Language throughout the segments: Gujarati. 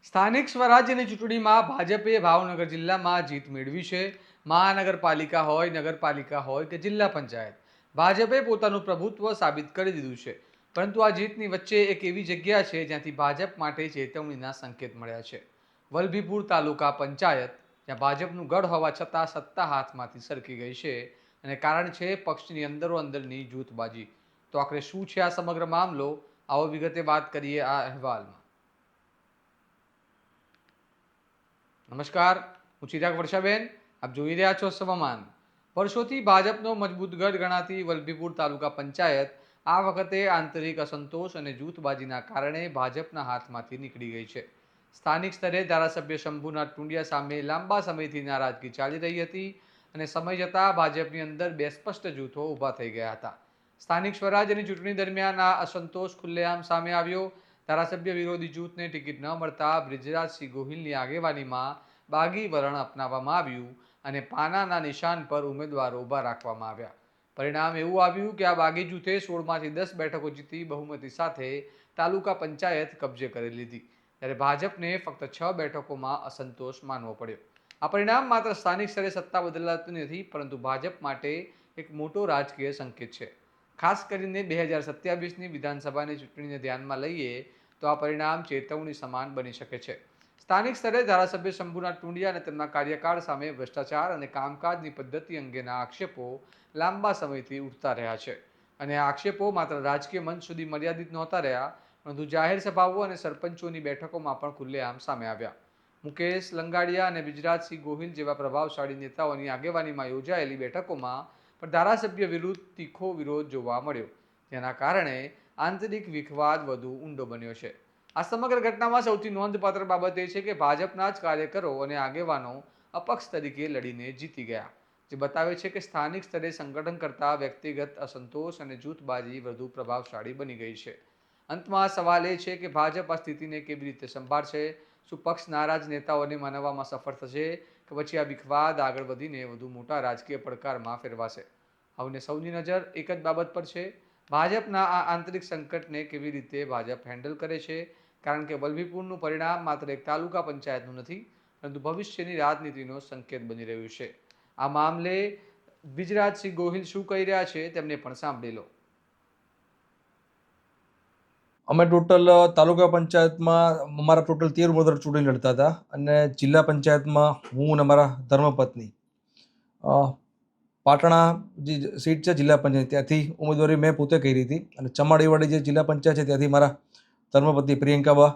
સ્થાનિક સ્વરાજ્યની ચૂંટણીમાં ભાજપે ભાવનગર જિલ્લામાં જીત મેળવી છે। મહાનગરપાલિકા હોય, નગરપાલિકા હોય કે જિલ્લા પંચાયત, ભાજપે પોતાનું પ્રભુત્વ સાબિત કરી દીધું છે। પરંતુ આ જીતની વચ્ચે એક એવી જગ્યા છે જ્યાંથી ભાજપ માટે ચેતવણીના સંકેત મળ્યા છે। વલભીપુર તાલુકા પંચાયત, જ્યાં ભાજપનું ગઢ હોવા છતાં સત્તા હાથમાંથી સરકી ગઈ છે અને કારણ છે પક્ષની અંદરો અંદરની જૂથબાજી। તો આખરે શું છે આ સમગ્ર મામલો, આવો વિગતે વાત કરીએ આ અહેવાલમાં। નમસ્કાર, હું ચિરાગ વર્ષાબેન, આપ જોઈ રહ્યા છો સમાન। વર્ષોથી ભાજપનો મજબૂત ગઢ ગણાતી વલભીપુર તાલુકા પંચાયત આ વખતે આંતરિક અસંતોષ અને જૂથબાજીના કારણે ભાજપના હાથમાંથી નીકળી ગઈ છે। સ્થાનિક સ્તરે ધારાસભ્ય શંભુનાથ ટુંડિયા સામે લાંબા સમયથી નારાજગી ચાલી રહી હતી અને સમય જતાં ભાજપની અંદર બે સ્પષ્ટ જૂથો ઊભા થઈ ગયા હતા। સ્થાનિક સ્વરાજ્યની ચૂંટણી દરમિયાન આ અસંતોષ ખુલ્લેઆમ સામે આવ્યો। ધારાસભ્ય વિરોધી જૂથને ટિકિટ ન મળતા બ્રિજરાજસિંહ ગોહિલની આગેવાનીમાં બાગી વલણ અપનાવવામાં આવ્યું અને પાનાના નિશાન પર ઉમેદવારો ઊભા રાખવામાં આવ્યા। પરિણામ એવું આવ્યું કે આ બાગી જૂથે 16માંથી 10 બેઠકો જીતી બહુમતી સાથે તાલુકા પંચાયત કબજે કરી લીધી, ત્યારે ભાજપને ફક્ત 6 બેઠકોમાં અસંતોષ માનવો પડ્યો। આ પરિણામ માત્ર સ્થાનિક સ્તરે સત્તા બદલાતું નથી, પરંતુ ભાજપ માટે એક મોટો રાજકીય સંકેત છે। ખાસ કરીને 2027ની વિધાનસભાની ચૂંટણીને ધ્યાનમાં લઈએ તો આ પરિણામ ચેતવણી સમાન બની શકે છે। સ્થાનિક સ્તરે ધારાસભ્ય શંભુનાથ ટુંડિયા અને તેમના કાર્યકાળ સામે ભ્રષ્ટાચાર અને કામકાજની પદ્ધતિ અંગેના આક્ષેપો લાંબા સમયથી ઉઠતા રહ્યા છે અને આ આક્ષેપો માત્ર રાજકીય મંચ સુધી મર્યાદિત નહોતા રહ્યા, પરંતુ જાહેર સભાઓ અને સરપંચોની બેઠકોમાં પણ ખુલ્લેઆમ સામે આવ્યા। મુકેશ લંગાડિયા અને બ્રિજરાજસિંહ ગોહિલ જેવા પ્રભાવશાળી નેતાઓની આગેવાનીમાં યોજાયેલી બેઠકોમાં પણ ધારાસભ્ય વિરુદ્ધ તીખો વિરોધ જોવા મળ્યો, જેના કારણે આંતરિક વિખવાદ વધુ ઊંડો બન્યો છે। આ સમગ્ર ઘટનામાં સૌથી નોંધપાત્ર બાબત એ છે કે ભાજપના જ કાર્યકરો અને આગેવાનો અપક્ષ તરીકે લડીને જીતી ગયા, જે બતાવે છે કે સ્થાનિક સ્તરે સંગઠન કરતા વ્યક્તિગત અસંતોષ અને જૂથબાજી વધુ પ્રભાવશાળી બની ગઈ છે। અંતમાં સવાલ એ છે કે ભાજપ આ સ્થિતિને કેવી રીતે સંભાળશે? શું પક્ષ નારાજ નેતાઓને મનાવવામાં સફળ થશે કે પછી આ વિખવાદ આગળ વધીને વધુ મોટા રાજકીય પડકારમાં ફેરવાશે? હવે સૌની નજર એક જ બાબત પર છે, ભાજપના આ આંતરિક સંકટને કેવી રીતે ભાજપ હેન્ડલ કરે છે। કારણ કે વલભીપુરનું પરિણામ માત્ર એક તાલુકા પંચાયતનું નથી, પરંતુ ભવિષ્યની રાજનીતિનો સંકેત બની રહ્યું છે। આ મામલે બ્રિજરાજસિંહ ગોહિલ શું કહી રહ્યા છે તેમને પણ સાંભળી લો। અમે ટોટલ તાલુકા પંચાયતમાં અમારા ટોટલ 13 ઉમેદવાર ચૂંટણી લડતા હતા અને જિલ્લા પંચાયતમાં હું અને મારા ધર્મપત્ની પાટણા જે સીટ છે જિલ્લા પંચાયત ત્યાંથી ઉમેદવારી મેં પોતે કરી હતી અને ચમાડીવાડી જે જિલ્લા પંચાયત છે ત્યાંથી મારા ધર્મપત્ની પ્રિયંકાબા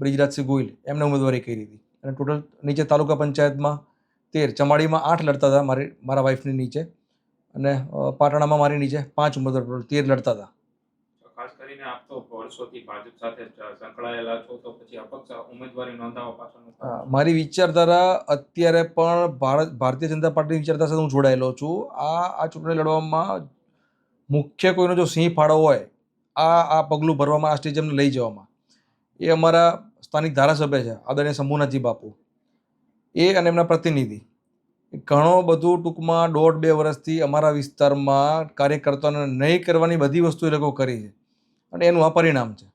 બ્રિજરાજસિંહ ગોહિલ એમને ઉમેદવારી કરી હતી અને ટોટલ નીચે તાલુકા પંચાયતમાં 13, ચમાડીમાં 8 લડતા હતા મારા વાઈફની નીચે અને પાટણામાં મારી નીચે 5 ઉમેદવાર ટોટલ 13 લડતા હતા। ખાસ કરીને આપ તો વર્ષોથી ભાજપ સાથે સંકળાયેલા છો, તો પછી અપક્ષ ઉમેદવારી નોંધાવવા પાછળનું મારી વિચારધારા અત્યારે પણ ભારતીય જનતા પાર્ટીની વિચારધારા સાથે હું જોડાયેલો છું। આ ચૂંટણી લડવામાં મુખ્ય કોઈનો જો સિંહ ફાળો હોય આ પગલું ભરવામાં, આ સ્ટેજ એમને લઈ જવામાં, એ અમારા સ્થાનિક ધારાસભ્ય છે આદરણીય શંભુનાથજી બાપુ, એ અને એમના પ્રતિનિધિ ઘણો બધું ટૂંકમાં 1.5-2 વર્ષથી અમારા વિસ્તારમાં કાર્યકર્તાઓને નહીં કરવાની બધી વસ્તુ એ લોકો કરી છે અને એનું આ પરિણામ છે।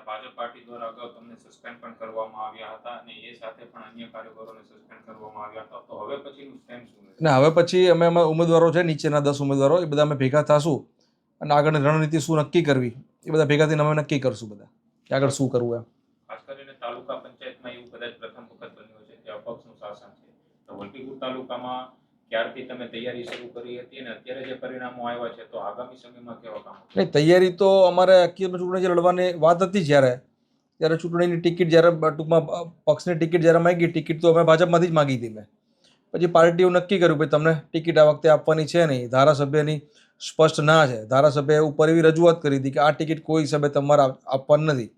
ભાજપ પાર્ટી દ્વારા અગાઉ તમને સસ્પેન્ડ પણ કરવામાં આવ્યા હતા અને એ સાથે પણ અન્ય કાર્યકરોને સસ્પેન્ડ કરવામાં આવ્યા હતા, તો હવે પછીનું સ્ટેન્ડ શું છે? હવે પછી અમે ઉમેદવારો છે નીચેના 10 ઉમેદવારો, એ બધા અમે ભેગા થશું અને આગળની રણનીતિ શું નક્કી કરવી એ બધા ભેગા થઈને અમે નક્કી કરશું બધા કે આગળ શું કરવું એમ। ખાસ કરીને તાલુકા પંચાયતમાં એવું કદાચ પ્રથમ વખત બન્યું છે કે અપક્ષનું શાસન છે, તો વલભીપુર તાલુકામાં ક્યારથી તમે તૈયારી શરૂ કરી હતી અને અત્યારે જે પરિણામો આવ્યા છે, તો આગામી સમયમાં કેવા કામ? નહીં, તૈયારી તો અમારે ચૂંટણી લડવાની વાત હતી ત્યારે ચૂંટણીની ટિકિટ જ્યારે ટૂંકમાં પક્ષની ટિકિટ જ્યારે માંગી, ટિકિટ તો અમે ભાજપમાંથી જ માંગી હતી મેં। પછી પાર્ટીએ નક્કી કર્યું કે તમને ટિકિટ આ વખતે આપવાની છે નહીં, ધારાસભ્યની સ્પષ્ટ ના છે, ધારાસભ્યએ ઉપર એવી રજૂઆત કરી હતી કે આ ટિકિટ કોઈ હિસાબે તમારે આપવાની નથી।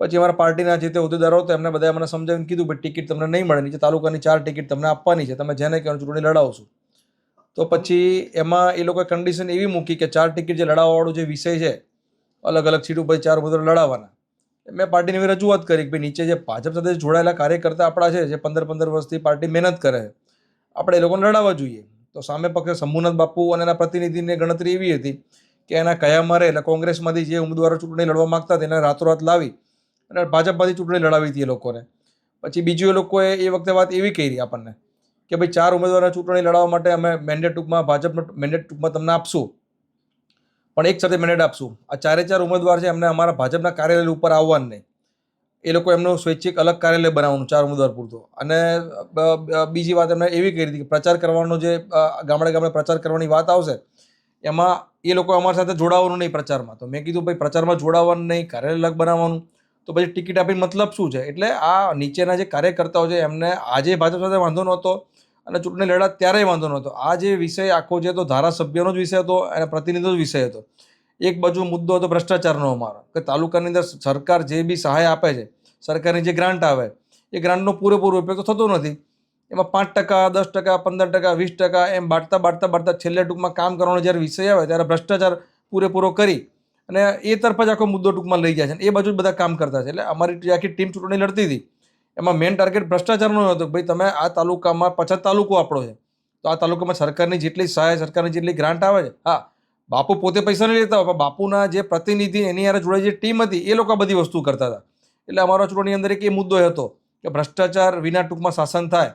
પછી અમારા પાર્ટીના જે તે હોદ્દેદારો હતા એમને બધાએ મને સમજાવીને કીધું કે ટિકિટ તમને નહીં મળે, નીચે તાલુકાની 4 ટિકિટ તમને આપવાની છે, તમે જેને કહેવાનું ચૂંટણી લડાવશું। તો પછી એમાં એ લોકોએ કન્ડિશન એવી મૂકી કે 4 ટિકિટ જે લડાવવાવાળો જે વિષય છે, અલગ અલગ સીટ ઉપર 4 ઉમેદવાર લડાવવાના। મેં પાર્ટીની એવી રજૂઆત કરી કે ભાઈ નીચે જે ભાજપ સાથે જોડાયેલા કાર્યકર્તા આપણા છે, જે 15-15 વર્ષથી પાર્ટી મહેનત કરે છે, આપણે એ લોકોને લડાવવા જોઈએ। તો સામે પક્ષે શંભુનાથ બાપુ અને એના પ્રતિનિધિની ગણતરી એવી હતી કે એના કયામાં રહે એટલે કોંગ્રેસમાંથી જે ઉમેદવારો ચૂંટણી લડવા માંગતા હતા એને રાતોરાત લાવી અને ભાજપમાંથી ચૂંટણી લડાવી હતી એ લોકોને. પછી બીજું એ લોકોએ એ વખતે વાત એવી કરી આપણને કે ભાઈ 4 ઉમેદવારોને ચૂંટણી લડાવવા માટે અમે મેન્ડેટ ટૂંકમાં ભાજપનો મેન્ડેટ ટૂંકમાં તમને આપશું, પણ એક સાથે મેન્ડેટ આપશું. આ 4 ઉમેદવાર છે એમને અમારા ભાજપના કાર્યાલય ઉપર આવવાનું નહીં, એ લોકો એમનું સ્વૈચ્છિક અલગ કાર્યાલય બનાવવાનું 4 ઉમેદવાર પૂરતો. અને બીજી વાત એમને એવી કરી હતી કે પ્રચાર કરવાનો જે ગામડે ગામડે પ્રચાર કરવાની વાત આવશે એમાં એ લોકો અમારી સાથે જોડાવાનું નહીં પ્રચારમાં. તો મેં કીધું ભાઈ પ્રચારમાં જોડાવાનું નહીં, કાર્યાલય અલગ બનાવવાનું, તો પછી ટિકિટ આપીને મતલબ શું છે? એટલે આ નીચેના જે કાર્યકર્તાઓ છે એમને આજે ભાજપ સાથે વાંધો નહોતો અને ચૂંટણી લડ્યા ત્યારેય વાંધો નહોતો. આ જે વિષય આખો છે તો ધારાસભ્યનો જ વિષય હતો અને પ્રતિનિધિનો જ વિષય હતો. એક બાજુ મુદ્દો હતો ભ્રષ્ટાચારનો અમારો, કે તાલુકાની અંદર સરકાર જે બી સહાય આપે છે, સરકારની જે ગ્રાન્ટ આવે એ ગ્રાન્ટનો પૂરેપૂરો ઉપયોગ તો થતો નથી. એમાં 5%, 10%, 15%, 20% એમ બાળતા છેલ્લે ટૂંકમાં કામ કરવાનો જ્યારે વિષય આવે ત્યારે ભ્રષ્ટાચાર પૂરેપૂરો કરી અને એ તરફ જ આખો મુદ્દો ટૂંકમાં લઈ જાય છે. એ બાજુ જ બધા કામ કરતા છે. એટલે અમારી જે આખી ટીમ ચૂંટણી લડતી હતી એમાં મેઇન ટાર્ગેટ ભ્રષ્ટાચારનો હતો. ભાઈ તમે આ તાલુકામાં 50 તાલુકો આપણો છે, તો આ તાલુકામાં સરકારની જેટલી સહાય, સરકારની જેટલી ગ્રાન્ટ આવે છે, હા બાપુ પોતે પૈસા નહીં લેતા હોય, પણ બાપુના જે પ્રતિનિધિ એની યારે જોડે જે ટીમ હતી એ લોકો બધી વસ્તુ કરતા હતા. એટલે અમારા ચૂંટણી અંદર એક એ મુદ્દો હતો કે ભ્રષ્ટાચાર વિના ટૂંકમાં શાસન થાય.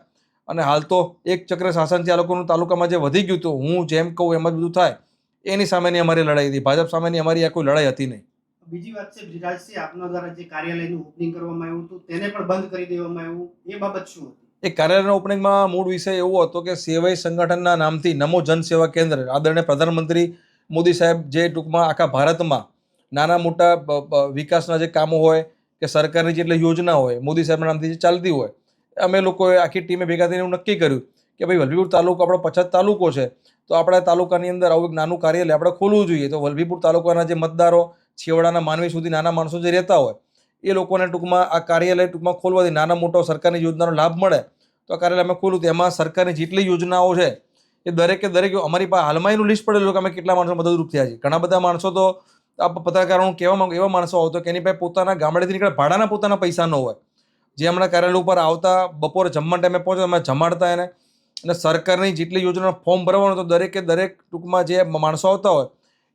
અને હાલ તો એક ચક્ર શાસનથી આ લોકોનું તાલુકામાં જે વધી ગયું હતું, હું જેમ કહું એમ જ બધું થાય, એની સામેની અમારી લડાઈ હતી. ભાજપ સામેની અમારી આ કોઈ લડાઈ હતી નહીં. બીજી વાત છે બ્રિજરાજસિંહ, આપના દ્વારા જે કાર્યાલયનું ઓપનિંગ કરવામાં આવ્યું હતું તેને પણ બંધ કરી દેવામાં આવ્યું, એ બાબત શું હતી? એ કાર્યાલયના ઓપનિંગમાં મૂળ વિષય એવો હતો કે સેવાઈ સંગઠનના નામથી નમો જન સેવા કેન્દ્ર, આદરણીય પ્રધાનમંત્રી મોદી સાહેબ જે ટૂંકમાં આખા ભારતમાં નાના મોટા વિકાસના જે કામો હોય કે સરકારની જેટલી યોજના હોય મોદી સાહેબના નામથી જે ચાલતી હોય, અમે લોકોએ આખી ટીમે ભેગા થઈને એવું નક્કી કર્યું કે ભાઈ વલભીપુર તાલુકો આપણો 50 તાલુકો છે, તો આપણા તાલુકાની અંદર આવું એક નાનું કાર્યાલય આપણે ખોલવું જોઈએ. તો વલભીપુર તાલુકાના જે મતદારો, છેવાડાના માનવી સુધી નાના માણસો જે રહેતા હોય એ લોકોને ટૂંકમાં આ કાર્યાલય ટૂંકમાં ખોલવાથી નાના મોટો સરકારની યોજનાનો લાભ મળે. તો આ કાર્યાલય અમે ખોલ્યું. એમાં સરકારની જેટલી યોજનાઓ છે એ દરેક અમારી પાસે હાલમાં એનું લિસ્ટ પડેલું કે અમે કેટલા માણસો મદદરૂપ થયા છે. ઘણા બધા માણસો તો આ પત્રકારોનું કહેવા માંગુ એવા માણસો આવતો કે એની પાસે પોતાના ગામડેથી નીકળે ભાડાના પોતાના પૈસા ન હોય, જે હમણાં કાર્યાલય ઉપર આવતા બપોરે જમવા ટાઈમે પહોંચે અમે જમાડતા એને. અને સરકારની જેટલી યોજનાનું ફોર્મ ભરવાનું તો દરેક ટૂંકમાં જે માણસો આવતા હોય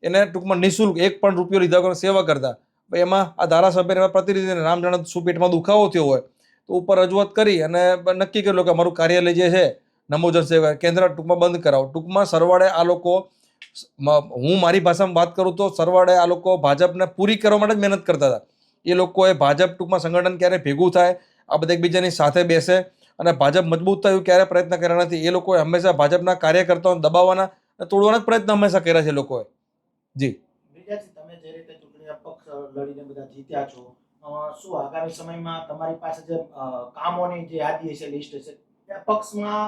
એને ટૂંકમાં નિઃશુલ્ક 1 પણ રૂપિયો લીધા વગર સેવા કરતા. ભાઈ એમાં આ ધારાસભ્યને એવા પ્રતિનિધિને રામ જાણે શું પેટમાં દુખાવો થયો હોય તો ઉપર રજૂઆત કરી અને નક્કી કર્યું કે અમારું કાર્યાલય જે છે નમો જન સેવા કેન્દ્ર ટૂંકમાં બંધ કરાવો. ટૂંકમાં સરવાળે આ લોકો, હું મારી ભાષામાં વાત કરું તો સરવાળે આ લોકો ભાજપને પૂરી કરવા માટે જ મહેનત કરતા હતા. એ લોકોએ ભાજપ ટૂંકમાં સંગઠન ક્યારે ભેગું થાય, આ બધા એકબીજાની સાથે બેસે અને ભાજપ મજબૂત થાય એવું ક્યારે પ્રયત્ન કર્યા નથી. એ લોકોએ હંમેશા ભાજપના કાર્યકર્તાઓને દબાવવાના અને તોડવાના જ પ્રયત્ન હંમેશા કર્યા છે એ લોકોએ. જી બ્રિજરાજસિંહ, તમે જે રીતે ચૂંટણી પક્ષ લડીને બધા જીત્યા છો, શું આગામી સમયમાં તમારી પાસે જે કામોની જે યાદી છે, લિસ્ટ છે, એ પક્ષમાં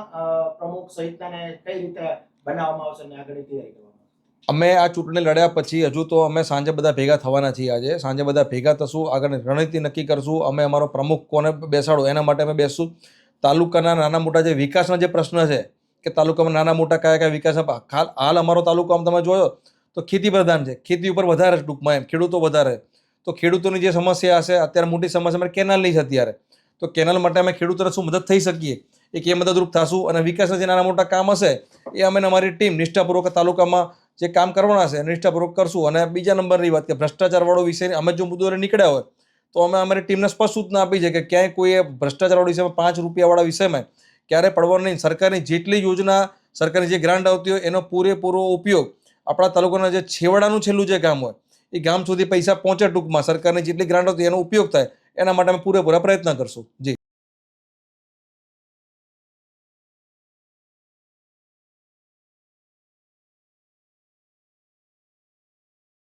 પ્રમુખ સહિતનાને કઈ રીતે બનાવવામાં આવશે અને આગળની તૈયારી કરવામાં આવશે? અમે આ ચૂંટણી લડ્યા પછી હજુ તો અમે સાંજે બધા ભેગા થવાના છીએ. આજે સાંજે બધા ભેગા થશું, આગળની રણનીતિ નક્કી કરશું. અમે અમારો પ્રમુખ કોને બેસાડો એના માટે અમે બેસશું. તાલુકાના નાના મોટા જે વિકાસના જે પ્રશ્ન છે કે તાલુકામાં નાના મોટા કયા કયા વિકાસ, હાલ અમારો તાલુકો આમ તમે જોયો તો ખેતી પ્રધાન છે, ખેતી ઉપર વધારે ટૂંકમાં એમ ખેડૂતો વધારે. તો ખેડૂતોની જે સમસ્યા હશે, અત્યારે મોટી સમસ્યા અમારે કેનાલની છે અત્યારે, તો કેનાલ માટે અમે ખેડૂતોને શું મદદ થઈ શકીએ એ મદદરૂપ થશું. અને વિકાસના જે નાના મોટા કામ હશે એ અમે અમારી ટીમ નિષ્ઠાપૂર્વક તાલુકામાં જે કામ કરવાના છે નિષ્ઠાપૂર્વક કરશું. અને બીજા નંબરની વાત કે ભ્રષ્ટાચારવાળો વિષય અમે જો મુદ્દો નીકળ્યા હોય તો અમે અમારી ટીમને સ્પષ્ટ સૂચના આપી છે કે ક્યાંય કોઈએ ભ્રષ્ટાચારવાળા વિષયમાં 5 રૂપિયાવાળા વિષયમાં ક્યારે પડવાનું નહીં. સરકારની જેટલી યોજના, સરકારની જે ગ્રાન્ટ આવતી હોય એનો પૂરેપૂરો ઉપયોગ આપણા તાલુકાના જે છેવાડાનું છેલ્લું જે ગામ હોય એ ગામ સુધી પૈસા પહોંચે, ટૂંકમાં સરકારની જેટલી ગ્રાન્ટ આવતી એનો ઉપયોગ થાય, એના માટે અમે પૂરેપૂરા પ્રયત્ન કરશું. જી.